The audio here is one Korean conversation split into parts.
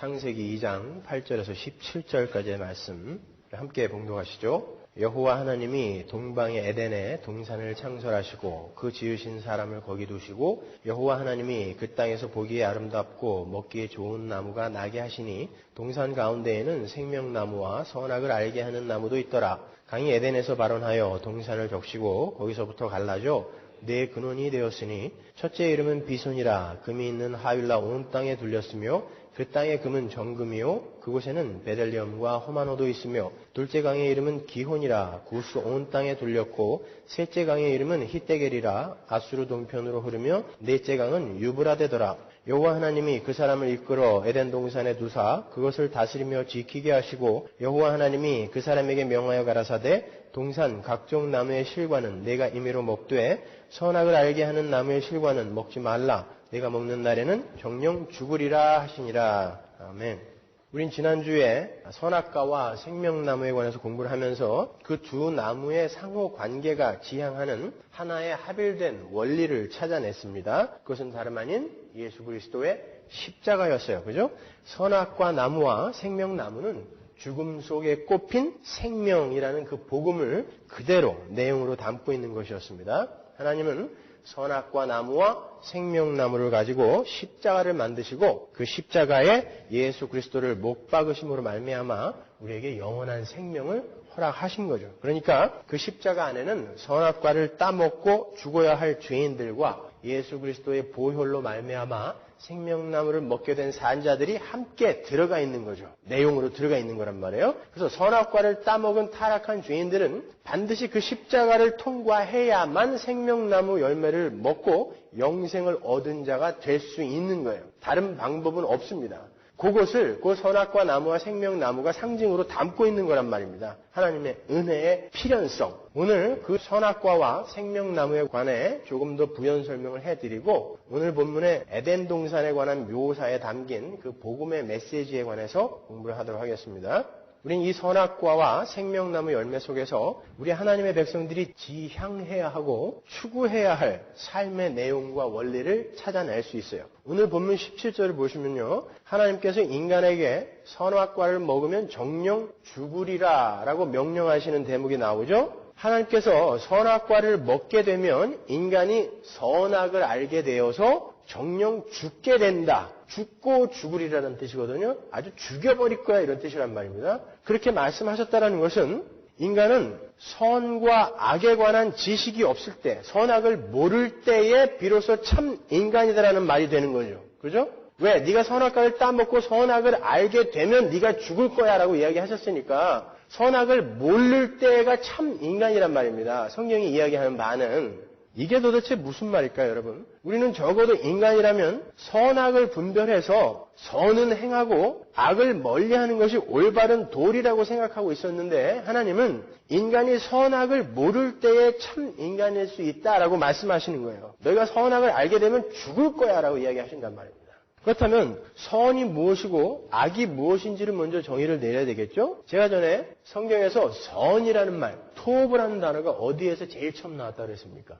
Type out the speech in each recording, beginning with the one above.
창세기 2장 8절에서 17절까지의 말씀 함께 봉독하시죠. 여호와 하나님이 동방의 에덴에 동산을 창설하시고 그 지으신 사람을 거기 두시고 여호와 하나님이 그 땅에서 보기에 아름답고 먹기에 좋은 나무가 나게 하시니 동산 가운데에는 생명나무와 선악을 알게 하는 나무도 있더라. 강이 에덴에서 발원하여 동산을 적시고 거기서부터 갈라져 네 근원이 되었으니 첫째 이름은 비손이라. 금이 있는 하윌라 온 땅에 둘렸으며 그 땅의 금은 정금이요 그곳에는 베델리엄과 호마노도 있으며 둘째 강의 이름은 기혼이라. 구스 온 땅에 둘렸고 셋째 강의 이름은 히데겔이라. 아수르 동편으로 흐르며 넷째 강은 유브라데더라. 여호와 하나님이 그 사람을 이끌어 에덴 동산에 두사 그것을 다스리며 지키게 하시고 여호와 하나님이 그 사람에게 명하여 가라사대 동산 각종 나무의 실과는 내가 임의로 먹되 선악을 알게 하는 나무의 실과는 먹지 말라. 내가 먹는 날에는 정령 죽으리라 하시니라. 아멘. 우린 지난주에 선악과와 생명나무에 관해서 공부를 하면서 그 두 나무의 상호 관계가 지향하는 하나의 합일된 원리를 찾아냈습니다. 그것은 다름 아닌 예수 그리스도의 십자가였어요. 그죠? 선악과 나무와 생명나무는 죽음 속에 꼽힌 생명이라는 그 복음을 그대로 내용으로 담고 있는 것이었습니다. 하나님은 선악과 나무와 생명나무를 가지고 십자가를 만드시고 그 십자가에 예수 그리스도를 못 박으심으로 말미암아 우리에게 영원한 생명을 허락하신 거죠. 그러니까 그 십자가 안에는 선악과를 따먹고 죽어야 할 죄인들과 예수 그리스도의 보혈로 말미암아 생명나무를 먹게 된 산자들이 함께 들어가 있는 거죠. 내용으로 들어가 있는 거란 말이에요. 그래서 선악과를 따먹은 타락한 죄인들은 반드시 그 십자가를 통과해야만 생명나무 열매를 먹고 영생을 얻은 자가 될 수 있는 거예요. 다른 방법은 없습니다. 그것을 그 선악과 나무와 생명나무가 상징으로 담고 있는 거란 말입니다. 하나님의 은혜의 필연성. 오늘 그 선악과와 생명나무에 관해 조금 더 부연 설명을 해드리고 오늘 본문의 에덴 동산에 관한 묘사에 담긴 그 복음의 메시지에 관해서 공부를 하도록 하겠습니다. 우린 이 선악과와 생명나무 열매 속에서 우리 하나님의 백성들이 지향해야 하고 추구해야 할 삶의 내용과 원리를 찾아낼 수 있어요. 오늘 본문 17절을 보시면요. 하나님께서 인간에게 선악과를 먹으면 정령 죽으리라 라고 명령하시는 대목이 나오죠. 하나님께서 선악과를 먹게 되면 인간이 선악을 알게 되어서 정령 죽게 된다. 죽고 죽으리라는 뜻이거든요. 아주 죽여버릴 거야 이런 뜻이란 말입니다. 그렇게 말씀하셨다는 것은 인간은 선과 악에 관한 지식이 없을 때, 선악을 모를 때에 비로소 참 인간이다라는 말이 되는 거죠. 그죠? 왜? 네가 선악과를 따먹고 선악을 알게 되면 네가 죽을 거야 라고 이야기하셨으니까 선악을 모를 때가 참 인간이란 말입니다. 성경이 이야기하는 바는 이게 도대체 무슨 말일까요, 여러분? 우리는 적어도 인간이라면 선악을 분별해서 선은 행하고 악을 멀리하는 것이 올바른 도리라고 생각하고 있었는데 하나님은 인간이 선악을 모를 때에 참 인간일 수 있다라고 말씀하시는 거예요. 너희가 선악을 알게 되면 죽을 거야 라고 이야기하신단 말입니다. 그렇다면 선이 무엇이고 악이 무엇인지를 먼저 정의를 내려야 되겠죠? 제가 전에 성경에서 선이라는 말, 토브라는 단어가 어디에서 제일 처음 나왔다고 그랬습니까?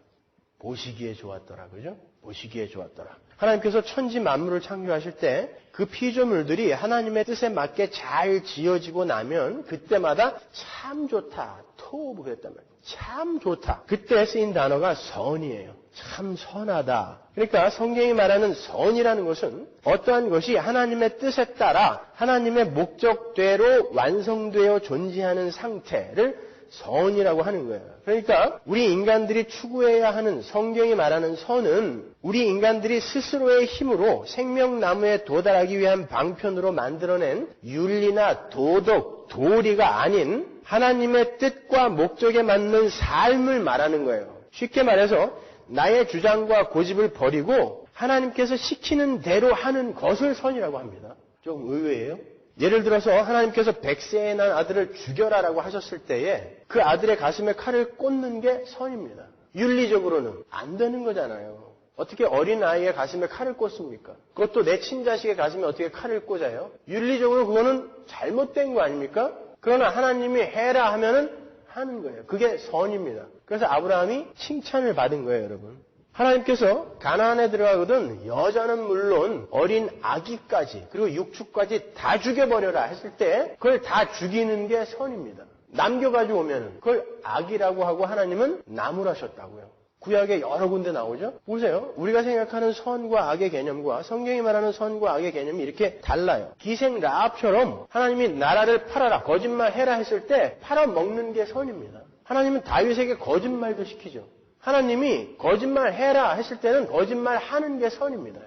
보시기에 좋았더라. 그죠? 보시기에 좋았더라. 하나님께서 천지 만물을 창조하실 때 그 피조물들이 하나님의 뜻에 맞게 잘 지어지고 나면 그때마다 참 좋다. 토브 그랬단 말이에요. 참 좋다. 그때 쓰인 단어가 선이에요. 참 선하다. 그러니까 성경이 말하는 선이라는 것은 어떠한 것이 하나님의 뜻에 따라 하나님의 목적대로 완성되어 존재하는 상태를 선이라고 하는 거예요. 그러니까 우리 인간들이 추구해야 하는 성경이 말하는 선은 우리 인간들이 스스로의 힘으로 생명나무에 도달하기 위한 방편으로 만들어낸 윤리나 도덕, 도리가 아닌 하나님의 뜻과 목적에 맞는 삶을 말하는 거예요. 쉽게 말해서 나의 주장과 고집을 버리고 하나님께서 시키는 대로 하는 것을 선이라고 합니다. 좀 의외예요. 예를 들어서 하나님께서 100세에 난 아들을 죽여라라고 하셨을 때에 그 아들의 가슴에 칼을 꽂는 게 선입니다. 윤리적으로는 안 되는 거잖아요. 어떻게 어린아이의 가슴에 칼을 꽂습니까? 그것도 내 친자식의 가슴에 어떻게 칼을 꽂아요? 윤리적으로 그거는 잘못된 거 아닙니까? 그러나 하나님이 해라 하면은 하는 거예요. 그게 선입니다. 그래서 아브라함이 칭찬을 받은 거예요, 여러분. 하나님께서 가나안에 들어가거든 여자는 물론 어린 아기까지 그리고 육축까지 다 죽여버려라 했을 때 그걸 다 죽이는 게 선입니다. 남겨가지고 오면은 그걸 악이라고 하고 하나님은 나무라셨다고요. 구약에 여러 군데 나오죠. 보세요. 우리가 생각하는 선과 악의 개념과 성경이 말하는 선과 악의 개념이 이렇게 달라요. 기생 라합처럼 하나님이 나라를 팔아라, 거짓말해라 했을 때 팔아먹는 게 선입니다. 하나님은 다윗에게 거짓말도 시키죠. 하나님이 거짓말해라 했을 때는 거짓말하는 게 선입니다.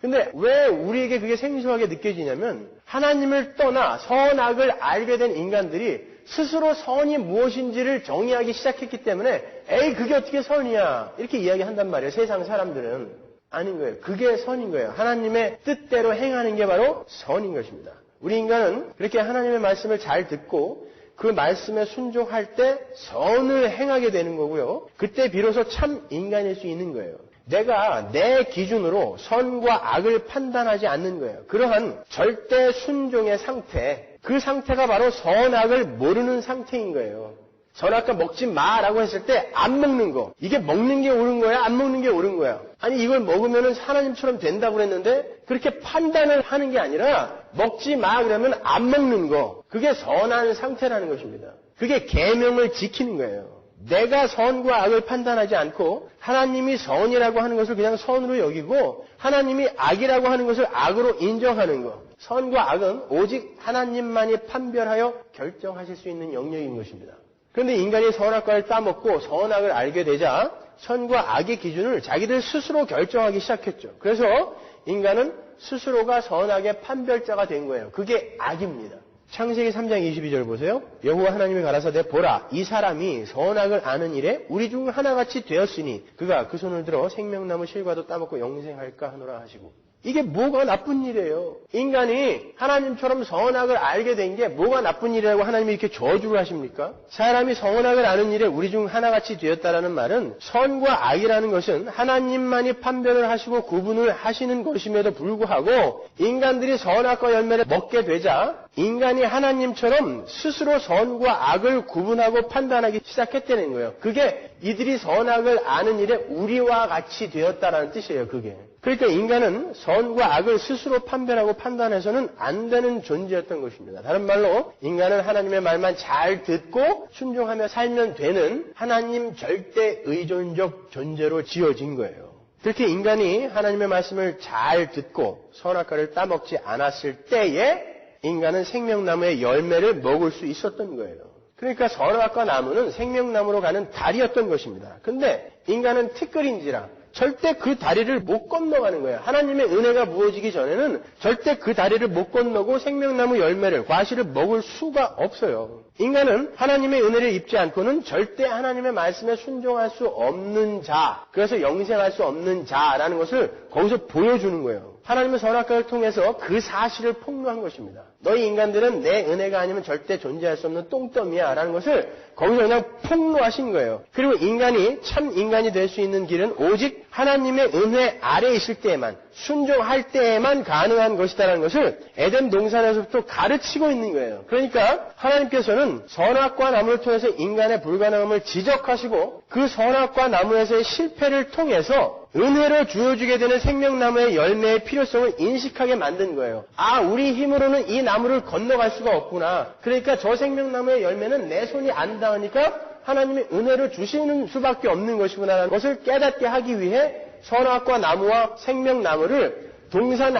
근데 왜 우리에게 그게 생소하게 느껴지냐면 하나님을 떠나 선악을 알게 된 인간들이 스스로 선이 무엇인지를 정의하기 시작했기 때문에 에이 그게 어떻게 선이야 이렇게 이야기한단 말이에요. 세상 사람들은 아닌 거예요. 그게 선인 거예요. 하나님의 뜻대로 행하는 게 바로 선인 것입니다. 우리 인간은 그렇게 하나님의 말씀을 잘 듣고 그 말씀에 순종할 때 선을 행하게 되는 거고요. 그때 비로소 참 인간일 수 있는 거예요. 내가 내 기준으로 선과 악을 판단하지 않는 거예요. 그러한 절대 순종의 상태, 그 상태가 바로 선악을 모르는 상태인 거예요. 선악과 먹지 마라고 했을 때 안 먹는 거. 이게 먹는 게 옳은 거야? 안 먹는 게 옳은 거야? 아니 이걸 먹으면 하나님처럼 된다고 그랬는데 그렇게 판단을 하는 게 아니라 먹지 마 그러면 안 먹는 거. 그게 선한 상태라는 것입니다. 그게 계명을 지키는 거예요. 내가 선과 악을 판단하지 않고 하나님이 선이라고 하는 것을 그냥 선으로 여기고 하나님이 악이라고 하는 것을 악으로 인정하는 것. 선과 악은 오직 하나님만이 판별하여 결정하실 수 있는 영역인 것입니다. 그런데 인간이 선악과를 따먹고 선악을 알게 되자 선과 악의 기준을 자기들 스스로 결정하기 시작했죠. 그래서 인간은 스스로가 선악의 판별자가 된 거예요. 그게 악입니다. 창세기 3장 22절 보세요. 여호와 하나님이 가라사대 보라 이 사람이 선악을 아는 일에 우리 중 하나같이 되었으니 그가 그 손을 들어 생명나무 실과도 따먹고 영생할까 하노라 하시고. 이게 뭐가 나쁜 일이에요. 인간이 하나님처럼 선악을 알게 된 게 뭐가 나쁜 일이라고 하나님이 이렇게 저주를 하십니까? 사람이 선악을 아는 일에 우리 중 하나같이 되었다라는 말은 선과 악이라는 것은 하나님만이 판별을 하시고 구분을 하시는 것임에도 불구하고 인간들이 선악과 열매를 먹게 되자 인간이 하나님처럼 스스로 선과 악을 구분하고 판단하기 시작했다는 거예요. 그게 이들이 선악을 아는 일에 우리와 같이 되었다라는 뜻이에요. 그게. 그러니까 인간은 선과 악을 스스로 판별하고 판단해서는 안 되는 존재였던 것입니다. 다른 말로 인간은 하나님의 말만 잘 듣고 순종하며 살면 되는 하나님 절대 의존적 존재로 지어진 거예요. 그렇게 인간이 하나님의 말씀을 잘 듣고 선악과를 따먹지 않았을 때에 인간은 생명나무의 열매를 먹을 수 있었던 거예요. 그러니까 선악과 나무는 생명나무로 가는 다리였던 것입니다. 근데 인간은 티끌인지라 절대 그 다리를 못 건너가는 거예요. 하나님의 은혜가 부어지기 전에는 절대 그 다리를 못 건너고 생명나무 열매를, 과실을 먹을 수가 없어요. 인간은 하나님의 은혜를 입지 않고는 절대 하나님의 말씀에 순종할 수 없는 자, 그래서 영생할 수 없는 자라는 것을 거기서 보여주는 거예요. 하나님은 선악과를 통해서 그 사실을 폭로한 것입니다. 너희 인간들은 내 은혜가 아니면 절대 존재할 수 없는 똥더미야 라는 것을 거기서 그냥 폭로하신 거예요. 그리고 인간이 참 인간이 될 수 있는 길은 오직 하나님의 은혜 아래에 있을 때에만, 순종할 때에만 가능한 것이다라는 것을 에덴 동산에서부터 가르치고 있는 거예요. 그러니까 하나님께서는 선악과 나무를 통해서 인간의 불가능함을 지적하시고 그 선악과 나무에서의 실패를 통해서 은혜로 주어지게 되는 생명나무의 열매의 필요성을 인식하게 만든 거예요. 아, 우리 힘으로는 이 나무를 건너갈 수가 없구나. 그러니까 저 생명나무의 열매는 내 손이 안 닿으니까 하나님의 은혜를 주시는 수밖에 없는 것이구나라는 것을 깨닫게 하기 위해 선악과 나무와 생명나무를 동산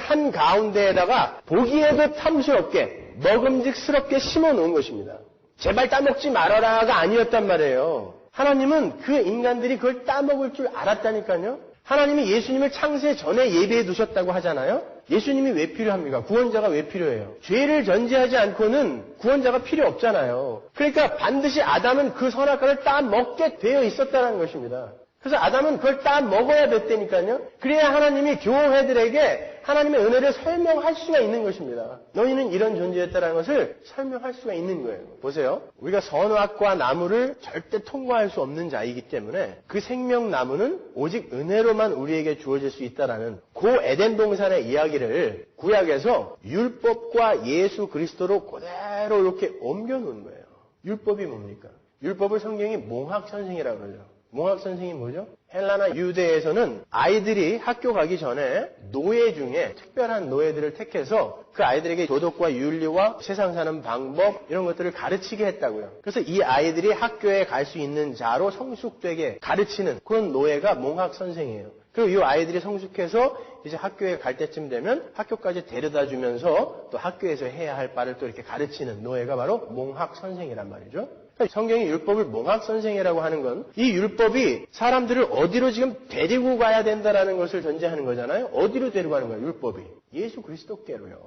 한가운데에다가 보기에도 탐스럽게 먹음직스럽게 심어놓은 것입니다. 제발 따먹지 말아라가 아니었단 말이에요. 하나님은 그 인간들이 그걸 따먹을 줄 알았다니까요. 하나님이 예수님을 창세 전에 예비해 두셨다고 하잖아요. 예수님이 왜 필요합니까? 구원자가 왜 필요해요? 죄를 전제하지 않고는 구원자가 필요 없잖아요. 그러니까 반드시 아담은 그 선악과를 따먹게 되어 있었다는 것입니다. 그래서 아담은 그걸 따먹어야 됐다니까요. 그래야 하나님이 교회들에게 하나님의 은혜를 설명할 수가 있는 것입니다. 너희는 이런 존재였다는 것을 설명할 수가 있는 거예요. 보세요. 우리가 선악과 나무를 절대 통과할 수 없는 자이기 때문에 그 생명나무는 오직 은혜로만 우리에게 주어질 수 있다라는 그 에덴 동산의 이야기를 구약에서 율법과 예수 그리스도로 그대로 이렇게 옮겨놓은 거예요. 율법이 뭡니까? 율법을 성경이 몽학천생이라고 그러죠. 몽학 선생이 뭐죠? 헬라나 유대에서는 아이들이 학교 가기 전에 노예 중에 특별한 노예들을 택해서 그 아이들에게 도덕과 윤리와 세상 사는 방법 이런 것들을 가르치게 했다고요. 그래서 이 아이들이 학교에 갈 수 있는 자로 성숙되게 가르치는 그런 노예가 몽학 선생이에요. 그리고 이 아이들이 성숙해서 이제 학교에 갈 때쯤 되면 학교까지 데려다 주면서 또 학교에서 해야 할 바를 또 이렇게 가르치는 노예가 바로 몽학 선생이란 말이죠. 성경이 율법을 몽학 선생이라고 하는 건 이 율법이 사람들을 어디로 지금 데리고 가야 된다라는 것을 전제하는 거잖아요. 어디로 데리고 가는 거예요, 율법이? 예수 그리스도께로요.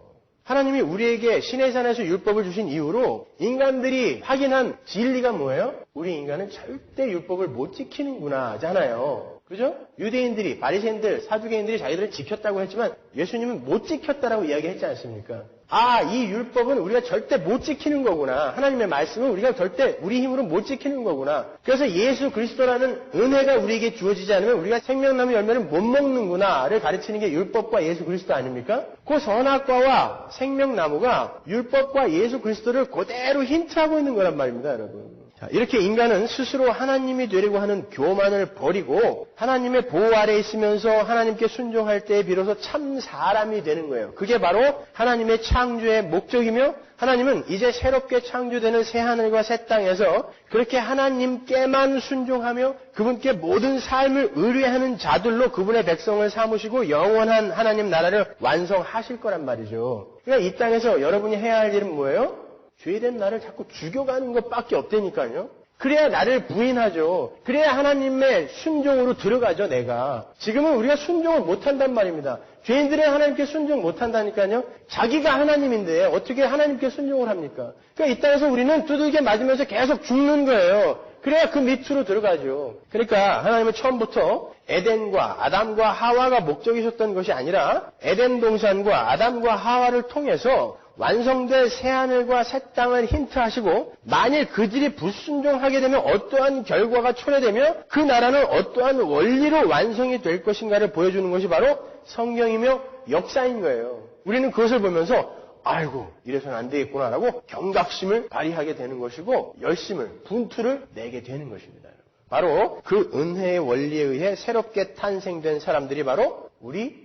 하나님이 우리에게 시내산에서 율법을 주신 이후로 인간들이 확인한 진리가 뭐예요? 우리 인간은 절대 율법을 못 지키는구나 하잖아요. 그죠? 유대인들이, 바리새인들, 사두개인들이 자기들은 지켰다고 했지만 예수님은 못 지켰다라고 이야기했지 않습니까? 아, 이 율법은 우리가 절대 못 지키는 거구나. 하나님의 말씀은 우리가 절대 우리 힘으로 못 지키는 거구나. 그래서 예수 그리스도라는 은혜가 우리에게 주어지지 않으면 우리가 생명나무 열매를 못 먹는구나를 가르치는 게 율법과 예수 그리스도 아닙니까? 그 선악과와 생명나무가 율법과 예수 그리스도를 그대로 힌트하고 있는 거란 말입니다, 여러분. 자, 이렇게 인간은 스스로 하나님이 되려고 하는 교만을 버리고 하나님의 보호 아래 있으면서 하나님께 순종할 때에 비로소 참 사람이 되는 거예요. 그게 바로 하나님의 창조의 목적이며 하나님은 이제 새롭게 창조되는 새하늘과 새 땅에서 그렇게 하나님께만 순종하며 그분께 모든 삶을 의뢰하는 자들로 그분의 백성을 삼으시고 영원한 하나님 나라를 완성하실 거란 말이죠. 그러니까 이 땅에서 여러분이 해야 할 일은 뭐예요? 죄된 나를 자꾸 죽여가는 것밖에 없다니까요. 그래야 나를 부인하죠. 그래야 하나님의 순종으로 들어가죠, 내가. 지금은 우리가 순종을 못한단 말입니다. 죄인들은 하나님께 순종 못한다니까요. 자기가 하나님인데 어떻게 하나님께 순종을 합니까? 그러니까 이 땅에서 우리는 두들겨 맞으면서 계속 죽는 거예요. 그래야 그 밑으로 들어가죠. 그러니까 하나님은 처음부터 에덴과 아담과 하와가 목적이셨던 것이 아니라 에덴 동산과 아담과 하와를 통해서 완성될 새하늘과 새 땅을 힌트하시고 만일 그들이 불순종하게 되면 어떠한 결과가 초래되며 그 나라는 어떠한 원리로 완성이 될 것인가를 보여주는 것이 바로 성경이며 역사인 거예요. 우리는 그것을 보면서 아이고 이래서는 안 되겠구나라고 경각심을 발휘하게 되는 것이고 열심을 분투를 내게 되는 것입니다. 바로 그 은혜의 원리에 의해 새롭게 탄생된 사람들이 바로 우리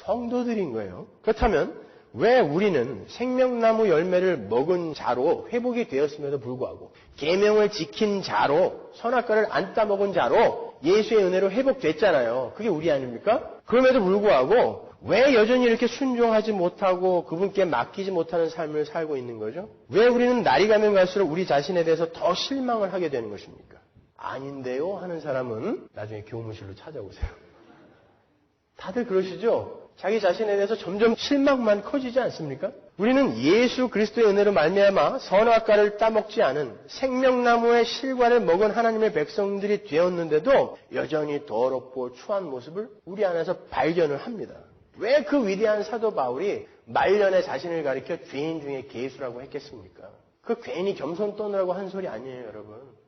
성도들인 거예요. 그렇다면 왜 우리는 생명나무 열매를 먹은 자로 회복이 되었음에도 불구하고 계명을 지킨 자로 선악과를 안 따먹은 자로 예수의 은혜로 회복됐잖아요. 그게 우리 아닙니까? 그럼에도 불구하고 왜 여전히 이렇게 순종하지 못하고 그분께 맡기지 못하는 삶을 살고 있는 거죠? 왜 우리는 날이 가면 갈수록 우리 자신에 대해서 더 실망을 하게 되는 것입니까? 아닌데요 하는 사람은 나중에 교무실로 찾아오세요. 다들 그러시죠? 자기 자신에 대해서 점점 실망만 커지지 않습니까? 우리는 예수 그리스도의 은혜로 말미암아 선악과를 따먹지 않은 생명나무의 실과를 먹은 하나님의 백성들이 되었는데도 여전히 더럽고 추한 모습을 우리 안에서 발견을 합니다. 왜 그 위대한 사도 바울이 말년에 자신을 가리켜 죄인 중에 괴수라고 했겠습니까? 그 괜히 겸손 떠느라고 한 소리 아니에요, 여러분.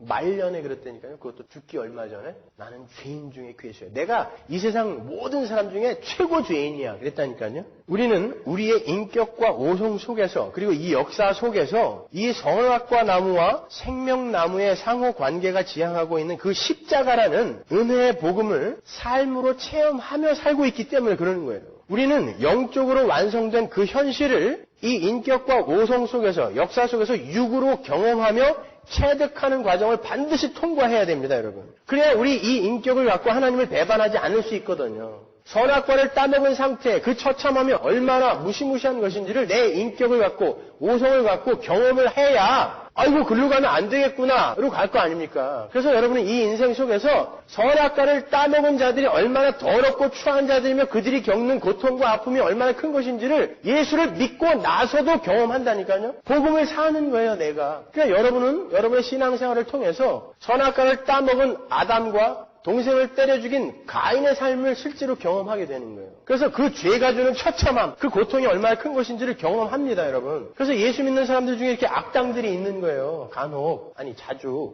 말년에 그랬다니까요. 그것도 죽기 얼마 전에 나는 죄인 중에 괴수야. 내가 이 세상 모든 사람 중에 최고 죄인이야. 그랬다니까요. 우리는 우리의 인격과 오성 속에서 그리고 이 역사 속에서 이 선악과 나무와 생명나무의 상호 관계가 지향하고 있는 그 십자가라는 은혜의 복음을 삶으로 체험하며 살고 있기 때문에 그러는 거예요. 우리는 영적으로 완성된 그 현실을 이 인격과 오성 속에서 역사 속에서 육으로 경험하며 체득하는 과정을 반드시 통과해야 됩니다, 여러분. 그래야 우리 이 인격을 갖고 하나님을 배반하지 않을 수 있거든요. 선악과를 따먹은 상태, 그 처참함이 얼마나 무시무시한 것인지를 내 인격을 갖고 오성을 갖고 경험을 해야 아이고 글로 가면 안 되겠구나로 갈 거 아닙니까? 그래서 여러분은 이 인생 속에서 선악과를 따먹은 자들이 얼마나 더럽고 추한 자들이며 그들이 겪는 고통과 아픔이 얼마나 큰 것인지를 예수를 믿고 나서도 경험한다니까요. 복음을 사는 거예요, 내가. 그러니까 여러분은 여러분의 신앙생활을 통해서 선악과를 따먹은 아담과 동생을 때려 죽인 가인의 삶을 실제로 경험하게 되는 거예요. 그래서 그 죄가 주는 처참함, 그 고통이 얼마나 큰 것인지를 경험합니다, 여러분. 그래서 예수 믿는 사람들 중에 이렇게 악당들이 있는 거예요. 간혹, 아니 자주.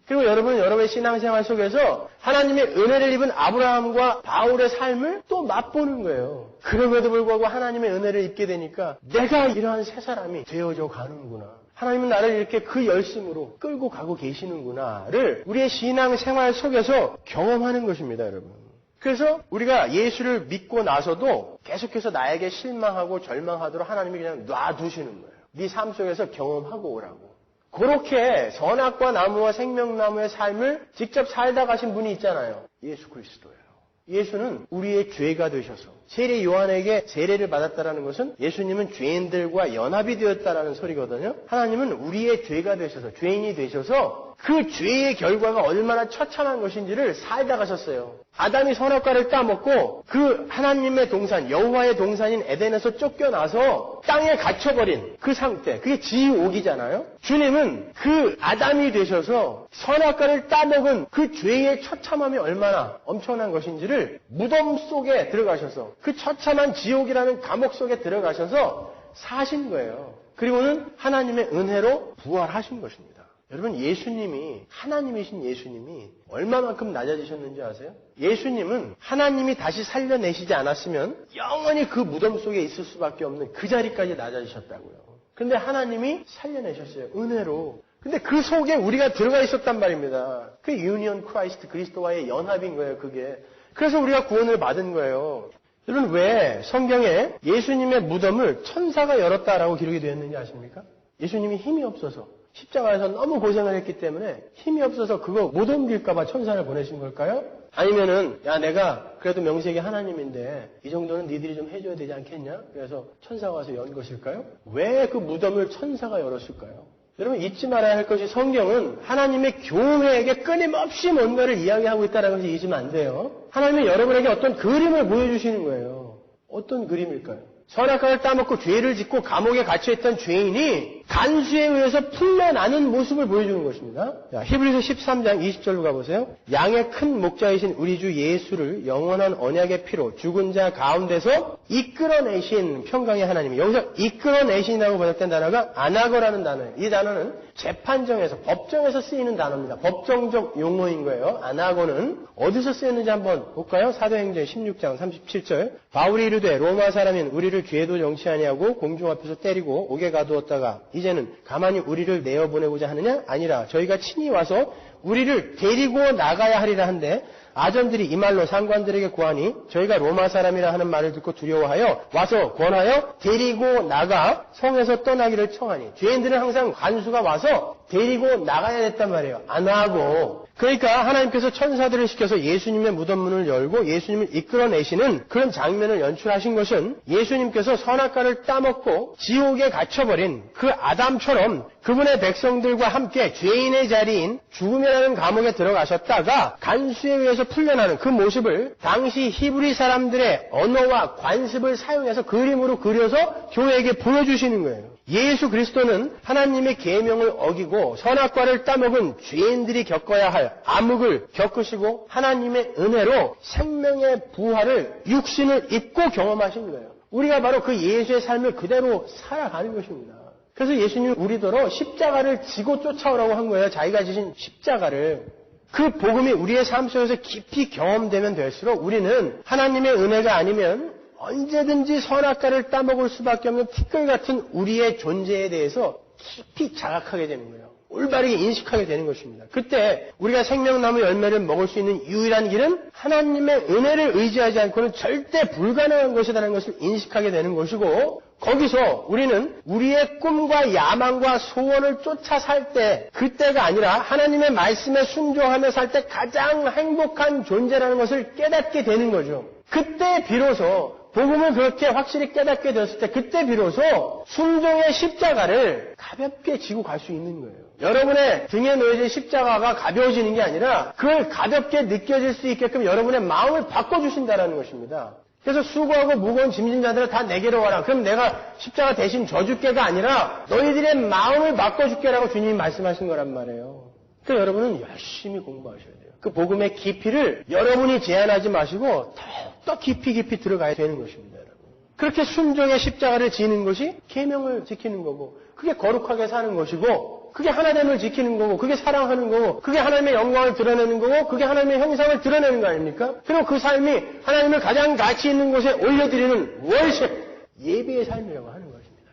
그리고 여러분은 여러분의 신앙생활 속에서 하나님의 은혜를 입은 아브라함과 바울의 삶을 또 맛보는 거예요. 그럼에도 불구하고 하나님의 은혜를 입게 되니까 내가 이러한 새 사람이 되어져 가는구나. 하나님은 나를 이렇게 그 열심으로 끌고 가고 계시는구나를 우리의 신앙 생활 속에서 경험하는 것입니다, 여러분. 그래서 우리가 예수를 믿고 나서도 계속해서 나에게 실망하고 절망하도록 하나님이 그냥 놔두시는 거예요. 네 삶 속에서 경험하고 오라고. 그렇게 선악과 나무와 생명나무의 삶을 직접 살다 가신 분이 있잖아요. 예수 그리스도예요. 예수는 우리의 죄가 되셔서 세례 요한에게 세례를 받았다는 것은 예수님은 죄인들과 연합이 되었다는 소리거든요. 하나님은 우리의 죄가 되셔서 죄인이 되셔서 그 죄의 결과가 얼마나 처참한 것인지를 살다 가셨어요. 아담이 선악과를 따먹고 그 하나님의 동산, 여호와의 동산인 에덴에서 쫓겨나서 땅에 갇혀버린 그 상태, 그게 지옥이잖아요. 주님은 그 아담이 되셔서 선악과를 따먹은 그 죄의 처참함이 얼마나 엄청난 것인지를 무덤 속에 들어가셔서 그 처참한 지옥이라는 감옥 속에 들어가셔서 사신 거예요. 그리고는 하나님의 은혜로 부활하신 것입니다. 여러분, 예수님이, 하나님이신 예수님이 얼마만큼 낮아지셨는지 아세요? 예수님은 하나님이 다시 살려내시지 않았으면 영원히 그 무덤 속에 있을 수밖에 없는 그 자리까지 낮아지셨다고요. 그런데 하나님이 살려내셨어요. 은혜로. 근데 그 속에 우리가 들어가 있었단 말입니다. 그 유니언 크라이스트, 그리스도와의 연합인 거예요, 그게. 그래서 우리가 구원을 받은 거예요. 여러분, 왜 성경에 예수님의 무덤을 천사가 열었다라고 기록이 되어 있는지 아십니까? 예수님이 힘이 없어서 십자가에서 너무 고생을 했기 때문에 힘이 없어서 그거 못 옮길까봐 천사를 보내신 걸까요? 아니면은 야 내가 그래도 명색이 하나님인데 이 정도는 니들이 좀 해줘야 되지 않겠냐? 그래서 천사가 와서 연 것일까요? 왜 그 무덤을 천사가 열었을까요? 여러분 잊지 말아야 할 것이 성경은 하나님의 교회에게 끊임없이 뭔가를 이야기하고 있다는 것을 잊으면 안 돼요. 하나님은 여러분에게 어떤 그림을 보여주시는 거예요. 어떤 그림일까요? 선악과를 따먹고 죄를 짓고 감옥에 갇혀있던 죄인이 간수에 의해서 풀려나는 모습을 보여주는 것입니다. 히브리서 13장 20절로 가보세요. 양의 큰 목자이신 우리 주 예수를 영원한 언약의 피로 죽은 자 가운데서 이끌어내신 평강의 하나님이, 여기서 이끌어내신이라고 번역된 단어가 아나거라는 단어예요. 이 단어는 재판정에서, 법정에서 쓰이는 단어입니다. 법정적 용어인 거예요. 아나거는 어디서 쓰였는지 한번 볼까요? 사도행전 16장 37절. 바울이 이르되 로마 사람인 우리를 죄도 정치 아니하고 공중 앞에서 때리고 옥에 가두었다가 이제는 가만히 우리를 내어보내고자 하느냐? 아니라 저희가 친히 와서 우리를 데리고 나가야 하리라 한데 아전들이 이 말로 상관들에게 구하니 저희가 로마 사람이라 하는 말을 듣고 두려워하여 와서 권하여 데리고 나가 성에서 떠나기를 청하니, 죄인들은 항상 간수가 와서 데리고 나가야 됐단 말이에요. 안 하고. 그러니까 하나님께서 천사들을 시켜서 예수님의 무덤문을 열고 예수님을 이끌어내시는 그런 장면을 연출하신 것은 예수님께서 선악과를 따먹고 지옥에 갇혀버린 그 아담처럼 그분의 백성들과 함께 죄인의 자리인 죽음이라는 감옥에 들어가셨다가 간수에 의해서 풀려나는 그 모습을 당시 히브리 사람들의 언어와 관습을 사용해서 그림으로 그려서 교회에게 보여주시는 거예요. 예수 그리스도는 하나님의 계명을 어기고 선악과를 따먹은 죄인들이 겪어야 할 암흑을 겪으시고 하나님의 은혜로 생명의 부활을 육신을 입고 경험하신 거예요. 우리가 바로 그 예수의 삶을 그대로 살아가는 것입니다. 그래서 예수님은 우리더러 십자가를 지고 쫓아오라고 한 거예요. 자기가 지신 십자가를. 그 복음이 우리의 삶 속에서 깊이 경험되면 될수록 우리는 하나님의 은혜가 아니면 언제든지 선악과를 따먹을 수밖에 없는 티끌 같은 우리의 존재에 대해서 깊이 자각하게 되는 거예요. 올바르게 인식하게 되는 것입니다. 그때 우리가 생명나무 열매를 먹을 수 있는 유일한 길은 하나님의 은혜를 의지하지 않고는 절대 불가능한 것이라는 것을 인식하게 되는 것이고, 거기서 우리는 우리의 꿈과 야망과 소원을 쫓아 살 때, 그때가 아니라 하나님의 말씀에 순종하며 살 때 가장 행복한 존재라는 것을 깨닫게 되는 거죠. 그때 비로소 복음을 그렇게 확실히 깨닫게 되었을 때 그때 비로소 순종의 십자가를 가볍게 지고 갈 수 있는 거예요. 여러분의 등에 놓여진 십자가가 가벼워지는 게 아니라 그걸 가볍게 느껴질 수 있게끔 여러분의 마음을 바꿔주신다는 것입니다. 그래서 수고하고 무거운 짐진 자들을 다 내게로 와라. 그럼 내가 십자가 대신 져줄게가 아니라 너희들의 마음을 바꿔줄게라고 주님이 말씀하신 거란 말이에요. 그러니까 여러분은 열심히 공부하셔야 돼요. 그 복음의 깊이를 여러분이 제한하지 마시고 더 깊이 들어가야 되는 것입니다. 여러분. 그렇게 순종의 십자가를 지는 것이 계명을 지키는 거고, 그게 거룩하게 사는 것이고, 그게 하나됨을 지키는 거고, 그게 사랑하는 거고, 그게 하나님의 영광을 드러내는 거고, 그게 하나님의 형상을 드러내는 거 아닙니까? 그리고 그 삶이 하나님을 가장 가치 있는 곳에 올려드리는 월십, 예배의 삶이라고 하는 것입니다.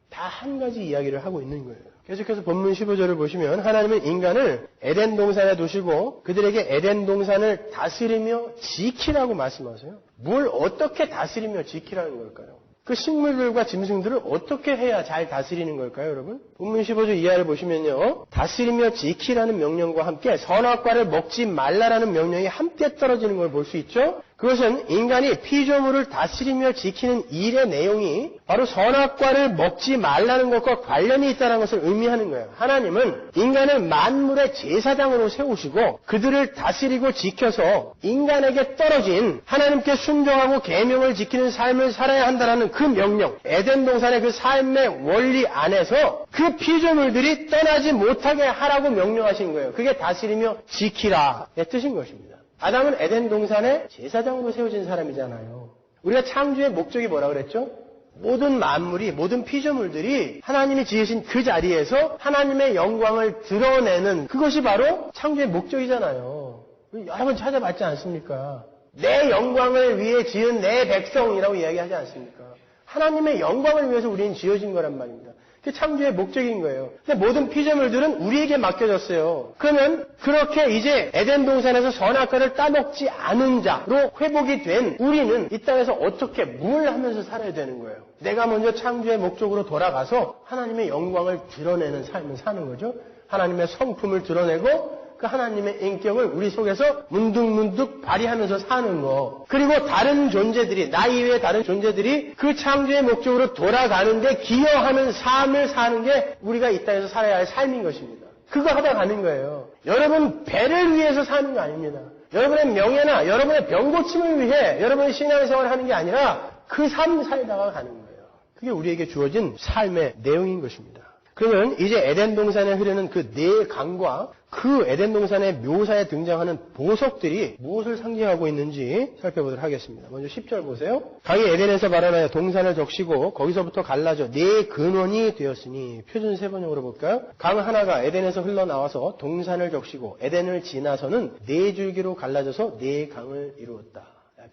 다 한 가지 이야기를 하고 있는 거예요. 계속해서 본문 15절을 보시면 하나님은 인간을 에덴 동산에 두시고 그들에게 에덴 동산을 다스리며 지키라고 말씀하세요. 뭘 어떻게 다스리며 지키라는 걸까요? 그 식물들과 짐승들을 어떻게 해야 잘 다스리는 걸까요, 여러분? 본문 15절 이하를 보시면요. 다스리며 지키라는 명령과 함께 선악과를 먹지 말라라는 명령이 함께 떨어지는 걸 볼 수 있죠? 그것은 인간이 피조물을 다스리며 지키는 일의 내용이 바로 선악과를 먹지 말라는 것과 관련이 있다는 것을 의미하는 거예요. 하나님은 인간을 만물의 제사장으로 세우시고 그들을 다스리고 지켜서 인간에게 떨어진 하나님께 순종하고 계명을 지키는 삶을 살아야 한다는 그 명령, 에덴 동산의 그 삶의 원리 안에서 그 피조물들이 떠나지 못하게 하라고 명령하신 거예요. 그게 다스리며 지키라의 뜻인 것입니다. 아담은 에덴 동산의 제사장으로 세워진 사람이잖아요. 우리가 창조의 목적이 뭐라고 그랬죠? 모든 만물이, 모든 피조물들이 하나님이 지으신 그 자리에서 하나님의 영광을 드러내는 그것이 바로 창조의 목적이잖아요. 여러 번 찾아봤지 않습니까? 내 영광을 위해 지은 내 백성이라고 이야기하지 않습니까? 하나님의 영광을 위해서 우리는 지어진 거란 말입니다. 그게 창조의 목적인 거예요. 근데 모든 피조물들은 우리에게 맡겨졌어요. 그러면 그렇게 이제 에덴 동산에서 선악과를 따먹지 않은 자로 회복이 된 우리는 이 땅에서 어떻게 뭘 하면서 살아야 되는 거예요? 내가 먼저 창조의 목적으로 돌아가서 하나님의 영광을 드러내는 삶을 사는 거죠. 하나님의 성품을 드러내고 그 하나님의 인격을 우리 속에서 문득문득 발휘하면서 사는 거. 그리고 다른 존재들이, 나 이외의 다른 존재들이 그 창조의 목적으로 돌아가는 데 기여하는 삶을 사는 게 우리가 이 땅에서 살아야 할 삶인 것입니다. 그거 하다 가는 거예요. 여러분 배를 위해서 사는 거 아닙니다. 여러분의 명예나 여러분의 병고침을 위해 여러분의 신앙생활을 하는 게 아니라 그 삶 살다가 가는 거예요. 그게 우리에게 주어진 삶의 내용인 것입니다. 그러면 이제 에덴 동산에 흐르는 그 네 강과 그 에덴 동산의 묘사에 등장하는 보석들이 무엇을 상징하고 있는지 살펴보도록 하겠습니다. 먼저 10절 보세요. 강이 에덴에서 발원하여 동산을 적시고 거기서부터 갈라져 네 근원이 되었으니 표준 세번역으로 볼까요? 강 하나가 에덴에서 흘러나와서 동산을 적시고 에덴을 지나서는 네 줄기로 갈라져서 네 강을 이루었다.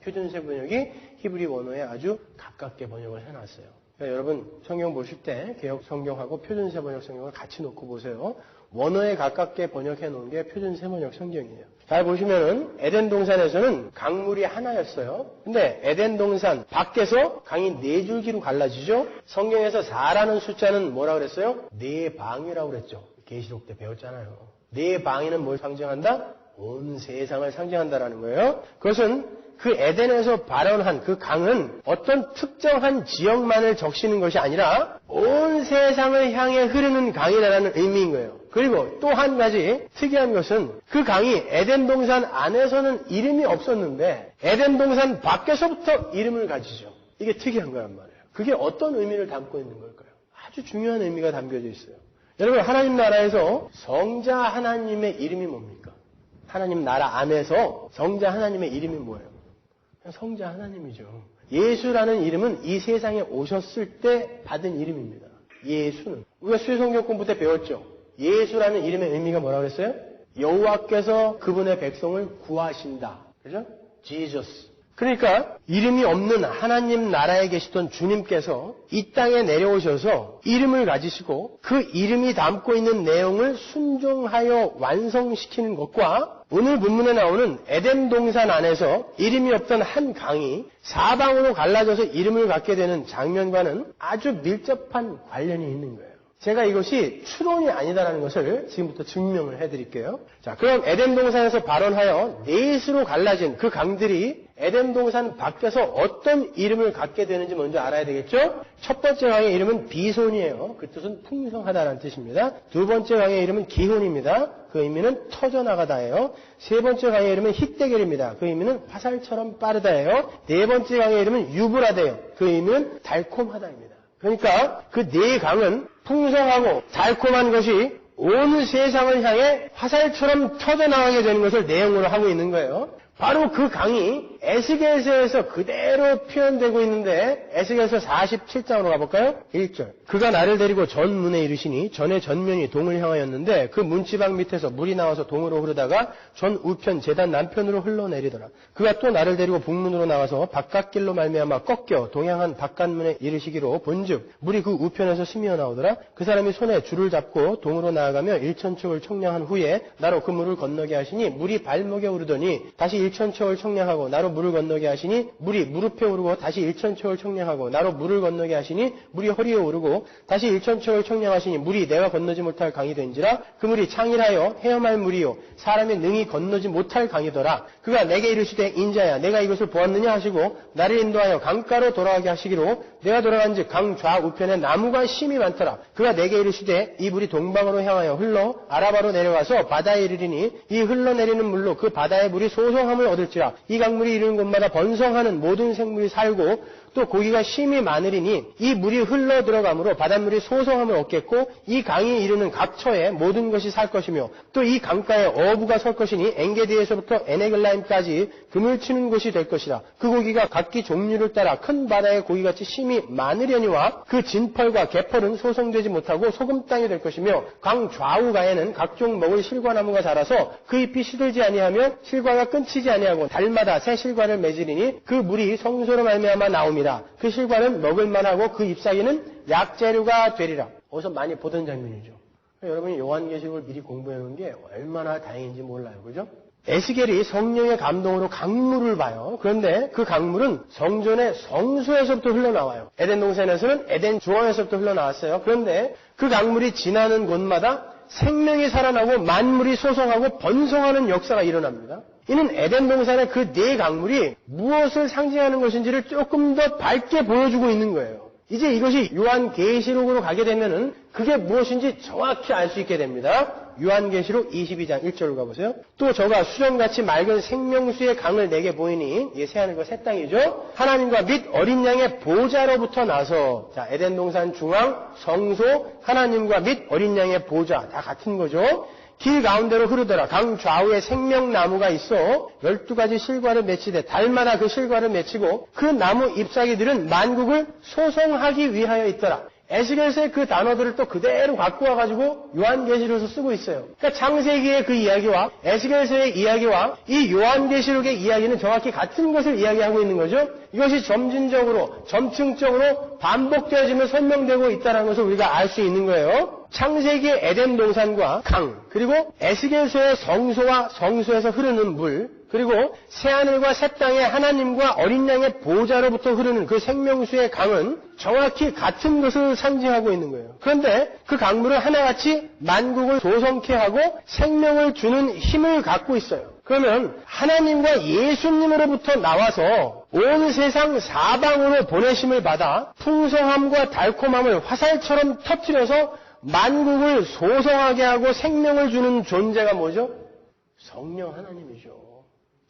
표준 세번역이 히브리 원어에 아주 가깝게 번역을 해놨어요. 그러니까 여러분 성경 보실 때 개역 성경하고 표준 세번역 성경을 같이 놓고 보세요. 원어에 가깝게 번역해 놓은 게 표준 세번역 성경이에요. 잘 보시면은 에덴 동산에서는 강물이 하나였어요. 근데 에덴 동산 밖에서 강이 네 줄기로 갈라지죠. 성경에서 4라는 숫자는 뭐라 그랬어요? 네 방이라고 그랬죠. 계시록 때 배웠잖아요. 네 방이는 뭘 상징한다? 온 세상을 상징한다라는 거예요. 그것은 그 에덴에서 발원한 그 강은 어떤 특정한 지역만을 적시는 것이 아니라 온 세상을 향해 흐르는 강이라는 의미인 거예요. 그리고 또 한 가지 특이한 것은 그 강이 에덴 동산 안에서는 이름이 없었는데 에덴 동산 밖에서부터 이름을 가지죠. 이게 특이한 거란 말이에요. 그게 어떤 의미를 담고 있는 걸까요? 아주 중요한 의미가 담겨져 있어요. 여러분 하나님 나라에서 성자 하나님의 이름이 뭡니까? 하나님 나라 안에서 성자 하나님의 이름이 뭐예요? 성자 하나님이죠. 예수라는 이름은 이 세상에 오셨을 때 받은 이름입니다. 예수는. 우리가 수요성경 공부 때 배웠죠. 예수라는 이름의 의미가 뭐라고 그랬어요? 여호와께서 그분의 백성을 구하신다. 그죠? Jesus. 그러니까 이름이 없는 하나님 나라에 계시던 주님께서 이 땅에 내려오셔서 이름을 가지시고 그 이름이 담고 있는 내용을 순종하여 완성시키는 것과 오늘 본문에 나오는 에덴 동산 안에서 이름이 없던 한 강이 사방으로 갈라져서 이름을 갖게 되는 장면과는 아주 밀접한 관련이 있는 거예요. 제가 이것이 추론이 아니다라는 것을 지금부터 증명을 해드릴게요. 자, 그럼 에덴 동산에서 발원하여 넷으로 갈라진 그 강들이 에덴 동산 밖에서 어떤 이름을 갖게 되는지 먼저 알아야 되겠죠? 첫 번째 강의 이름은 비손이에요. 그 뜻은 풍성하다라는 뜻입니다. 두 번째 강의 이름은 기혼입니다. 그 의미는 터져나가다예요. 세 번째 강의 이름은 힛데겔입니다. 그 의미는 화살처럼 빠르다예요. 네 번째 강의 이름은 유브라데요. 그 의미는 달콤하다입니다. 그러니까 그 네 강은 풍성하고 달콤한 것이 온 세상을 향해 화살처럼 터져나가게 되는 것을 내용으로 하고 있는 거예요. 바로 그 강이 에스겔서에서 그대로 표현되고 있는데 에스겔서 47장으로 가볼까요? 1절. 그가 나를 데리고 전문에 이르시니 전의 전면이 동을 향하였는데 그 문지방 밑에서 물이 나와서 동으로 흐르다가 전 우편 제단 남편으로 흘러내리더라. 그가 또 나를 데리고 북문으로 나와서 바깥길로 말미암아 꺾여 동양한 바깥문에 이르시기로 본즉 물이 그 우편에서 스미어 나오더라. 그 사람이 손에 줄을 잡고 동으로 나아가며 1,000척을 청량한 후에 나로 그 물을 건너게 하시니 물이 발목에 오르더니 다시 1,000척을 청량하고 나로 물을 건너게 하시니 물이 무릎에 오르고 다시 1,000척을 청량하고 나로 물을 건너게 하시니 물이 허리에 오르고 다시 1,000척을 청량하시니 물이 내가 건너지 못할 강이 된지라. 그 물이 창이라여 헤엄할 물이요 사람이 능히 건너지 못할 강이더라. 그가 내게 이르시되 인자야 내가 이것을 보았느냐 하시고 나를 인도하여 강가로 돌아가게 하시기로 내가 돌아간즉 강 좌우편에 나무가 심이 많더라. 그가 내게 이르시되 이 물이 동방으로 향하여 흘러 아라바로 내려가서 바다에 이르리니 이 흘러내리는 물로 그 바다의 물이 소성함을 얻을지라. 이 강물이 이르는 곳마다 번성하는 모든 생물이 살고 또 고기가 심이 많으리니 이 물이 흘러 들어가므로 바닷물이 소성함을 얻겠고 이 강이 이르는 각처에 모든 것이 살 것이며 또 이 강가에 어부가 설 것이니 엔게디에서부터 에네글라임까지 금을 치는 곳이 될 것이라. 그 고기가 각기 종류를 따라 큰 바다의 고기같이 심이 많으려니와 그 진펄과 개펄은 소성되지 못하고 소금 땅이 될 것이며 강 좌우가에는 각종 먹을 실과나무가 자라서 그 잎이 시들지 아니하며 실과가 끊치지 아니하고 달마다 새 실과를 맺으리니 그 물이 성소로 말미암아 나옵니다. 그 실과는 먹을 만하고 그 잎사귀는 약재료가 되리라. 어디서 많이 보던 장면이죠. 여러분이 요한계시록을 미리 공부해 놓은 게 얼마나 다행인지 몰라요. 그죠? 에스겔이 성령의 감동으로 강물을 봐요. 그런데 그 강물은 성전의 성소에서부터 흘러나와요. 에덴 동산에서는 에덴 조항에서부터 흘러나왔어요. 그런데 그 강물이 지나는 곳마다 생명이 살아나고 만물이 소성하고 번성하는 역사가 일어납니다. 이는 에덴 동산의 그 네 강물이 무엇을 상징하는 것인지를 조금 더 밝게 보여주고 있는 거예요. 이제 이것이 요한계시록으로 가게 되면은 그게 무엇인지 정확히 알 수 있게 됩니다. 요한계시록 22장 1절로 가보세요. 또 저가 수정같이 맑은 생명수의 강을 내게 보이니 이게 새하늘과 새 땅이죠. 하나님과 및 어린 양의 보좌로부터 나서 자 에덴 동산 중앙 성소 하나님과 및 어린 양의 보좌 다 같은 거죠. 길 가운데로 흐르더라. 강 좌우에 생명나무가 있어 12가지 실과를 맺히되 달마다 그 실과를 맺히고 그 나무 잎사귀들은 만국을 소성하기 위하여 있더라. 에스겔서의 그 단어들을 또 그대로 갖고 와가지고 요한계시록에서 쓰고 있어요. 그러니까 창세기의 그 이야기와 에스겔서의 이야기와 이 요한계시록의 이야기는 정확히 같은 것을 이야기하고 있는 거죠. 이것이 점진적으로, 점층적으로 반복되어지며 설명되고 있다는 것을 우리가 알 수 있는 거예요. 창세기의 에덴 동산과 강, 그리고 에스겔서의 성소와 성소에서 흐르는 물, 그리고 새하늘과 새 땅에 하나님과 어린 양의 보좌로부터 흐르는 그 생명수의 강은 정확히 같은 것을 상징하고 있는 거예요. 그런데 그 강물은 하나같이 만국을 소성케 하고 생명을 주는 힘을 갖고 있어요. 그러면 하나님과 예수님으로부터 나와서 온 세상 사방으로 보내심을 받아 풍성함과 달콤함을 화살처럼 터뜨려서 만국을 소성하게 하고 생명을 주는 존재가 뭐죠? 성령 하나님이죠.